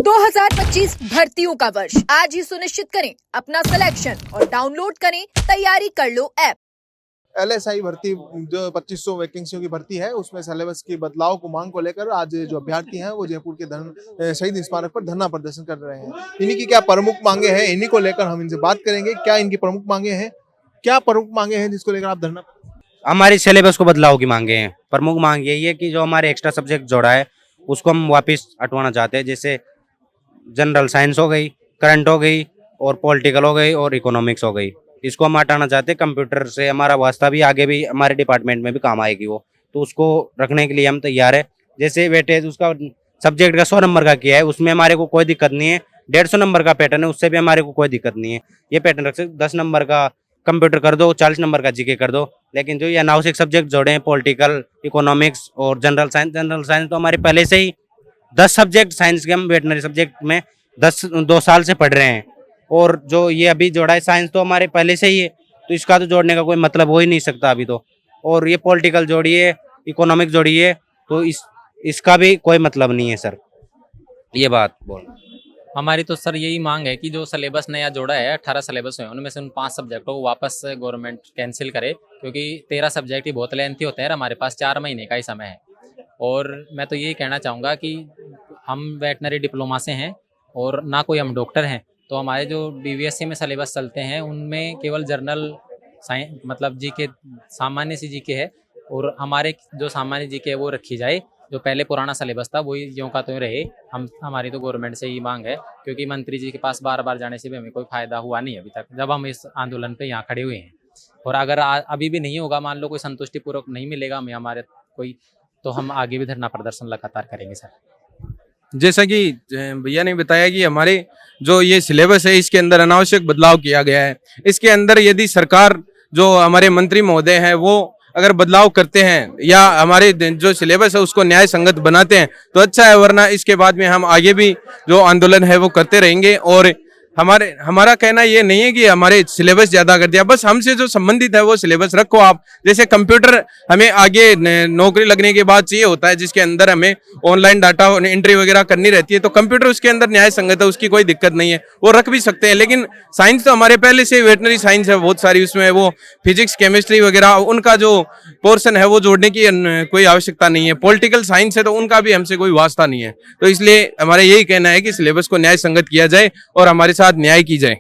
2025 भर्तियों का वर्ष आज ही सुनिश्चित करें अपना सिलेक्शन और डाउनलोड करें तैयारी कर लो ऐप। LSI भर्ती जो 2500 वैकेंसियों की भर्ती है उसमें सिलेबस के बदलाव को मांग को लेकर आज जो अभ्यर्थी हैं वो जयपुर के शहीद स्मारक पर धरना प्रदर्शन कर रहे हैं। इन्हीं की क्या प्रमुख मांगे हैं, इन्हीं को लेकर हम इनसे बात करेंगे। क्या इनकी प्रमुख मांगे हैं, क्या प्रमुख मांगे हैं जिसको लेकर आप धरना? हमारी सिलेबस को बदलाव की मांगे हैं। प्रमुख मांग यही है कि जो हमारे एक्स्ट्रा सब्जेक्ट जोड़ा है उसको हम वापस हटवाना चाहते हैं। जैसे जनरल साइंस हो गई, करंट हो गई और पॉलिटिकल हो गई और इकोनॉमिक्स हो गई, इसको हम हटाना चाहते हैं। कंप्यूटर से हमारा वास्ता भी आगे भी हमारे डिपार्टमेंट में भी काम आएगी वो, तो उसको रखने के लिए हम तैयार है। जैसे वेटेज उसका सब्जेक्ट का 100 नंबर का किया है, उसमें हमारे को कोई दिक्कत नहीं है। 150 नंबर का पैटर्न है, उससे भी हमारे को कोई दिक्कत नहीं है। ये पैटर्न रख सकते, 10 नंबर का कंप्यूटर कर दो, 40 नंबर का जीके कर दो। लेकिन जो ये अनावश्यक सब्जेक्ट जोड़े हैं, पॉलिटिकल, इकोनॉमिक्स और जनरल साइंस तो हमारे पहले से ही 10 सब्जेक्ट साइंस के हम वेटनरी सब्जेक्ट में 2 साल से पढ़ रहे हैं। और जो ये अभी जोड़ा है साइंस तो हमारे पहले से ही है, तो इसका तो जोड़ने का कोई मतलब हो ही नहीं सकता अभी तो। और ये पॉलिटिकल जोड़िए, इकोनॉमिक जोड़िए, तो इसका भी कोई मतलब नहीं है सर। ये बात बोल हमारी तो सर यही मांग है कि जो सिलेबस नया जोड़ा है, 18 सिलेबस हुए, उनमें से उन 5 सब्जेक्टों को वापस गवर्नमेंट कैंसिल करे, क्योंकि 13 सब्जेक्ट ही बहुत लेंथी होते हैं। हमारे पास 4 महीने का ही समय है। और मैं तो यही कहना चाहूँगा कि हम वेटनरी डिप्लोमा से हैं और ना कोई हम डॉक्टर हैं, तो हमारे जो BVSC में सिलेबस चलते हैं उनमें केवल जर्नल साइंस मतलब जीके, सामान्य सी जीके है। और हमारे जो सामान्य जीके है वो रखी जाए, जो पहले पुराना सिलेबस था वही ज्यों का त्यों रहे। हमारी तो गवर्नमेंट से ही मांग है, क्योंकि मंत्री जी के पास बार बार जाने से भी हमें कोई फायदा हुआ नहीं अभी तक, जब हम इस आंदोलन पे यहाँ खड़े हुए हैं। और अगर अभी भी नहीं होगा, मान लो कोई संतुष्टिपूर्वक नहीं मिलेगा हमें हमारे कोई, तो हम आगे भी धरना प्रदर्शन लगातार करेंगे सर। जैसा कि भैया ने बताया कि हमारे जो ये सिलेबस है इसके अंदर अनावश्यक बदलाव किया गया है। इसके अंदर यदि सरकार, जो हमारे मंत्री महोदय हैं, वो अगर बदलाव करते हैं या हमारे जो सिलेबस है उसको न्याय संगत बनाते हैं तो अच्छा है, वरना इसके बाद में हम आगे भी जो आंदोलन है वो करते रहेंगे। और हमारा कहना ये नहीं है कि हमारे सिलेबस ज्यादा कर दिया, बस हमसे जो संबंधित है वो सिलेबस रखो आप। जैसे कंप्यूटर हमें आगे नौकरी लगने के बाद चाहिए होता है, जिसके अंदर हमें ऑनलाइन डाटा एंट्री वगैरह करनी रहती है, तो कंप्यूटर उसके अंदर न्याय संगत है, उसकी कोई दिक्कत नहीं है, वो रख भी सकते हैं। लेकिन साइंस तो हमारे पहले से वेटनरी साइंस है बहुत सारी, उसमें वो फिजिक्स, केमिस्ट्री वगैरह उनका जो पोर्शन है वो जोड़ने की कोई आवश्यकता नहीं है। पॉलिटिकल साइंस है तो उनका भी हमसे कोई वास्ता नहीं है। तो इसलिए हमारा यही कहना है कि सिलेबस को न्याय संगत किया जाए और हमारे साथ न्याय की जाए।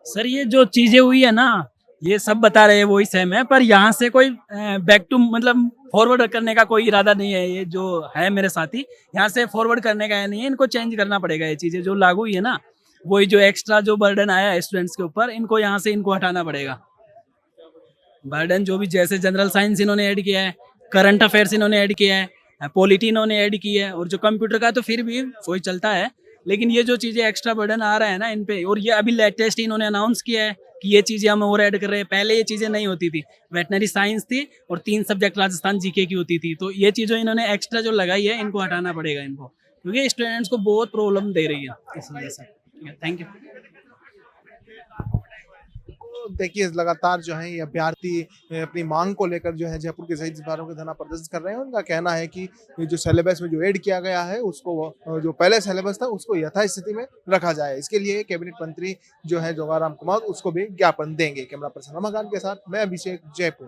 सर ये जो चीजें हुई है ना, ये सब बता रहे हैं वही सेम है, पर यहाँ से कोई बैक टू मतलब फॉरवर्ड करने का कोई इरादा नहीं है। ये जो है मेरे साथी, यहाँ से फॉरवर्ड करने का है नहीं है, इनको चेंज करना पड़ेगा। ये चीजें जो लागू हुई है ना, वही जो एक्स्ट्रा जो बर्डन आया है स्टूडेंट्स के ऊपर, इनको यहाँ से इनको हटाना पड़ेगा। बर्डन जो भी, जैसे जनरल साइंस इन्होंने ऐड किया है, करंट अफेयर्स इन्होंने ऐड किया है, पॉलिटी इन्होंने ऐड की है, और जो कंप्यूटर का तो फिर भी कोई चलता है। लेकिन ये जो चीज़ें एक्स्ट्रा बर्डन आ रहा है ना इन पे, और ये अभी लेटेस्ट इन्होंने अनाउंस किया है कि ये चीज़ें हम और ऐड कर रहे हैं। पहले ये चीज़ें नहीं होती थी, वेटनरी साइंस थी और 3 सब्जेक्ट राजस्थान जीके की होती थी। तो ये चीज़ें इन्होंने एक्स्ट्रा जो लगाई है, इनको हटाना पड़ेगा इनको, क्योंकि स्टूडेंट्स को बहुत प्रॉब्लम दे रही है इस वजह से। ठीक है, थैंक यू। देखिए लगातार जो है ये अभ्यर्थी अपनी मांग को लेकर जो है जयपुर के शहीद स्मारकों के धरना प्रदर्शन कर रहे हैं। उनका कहना है कि ये जो सिलेबस में जो ऐड किया गया है उसको, जो पहले सिलेबस था उसको यथास्थिति में रखा जाए। इसके लिए कैबिनेट मंत्री जो है जोगाराम कुमार उसको भी ज्ञापन देंगे। कैमरा पर्सन रमाकांत के साथ मैं अभिषेक, जयपुर।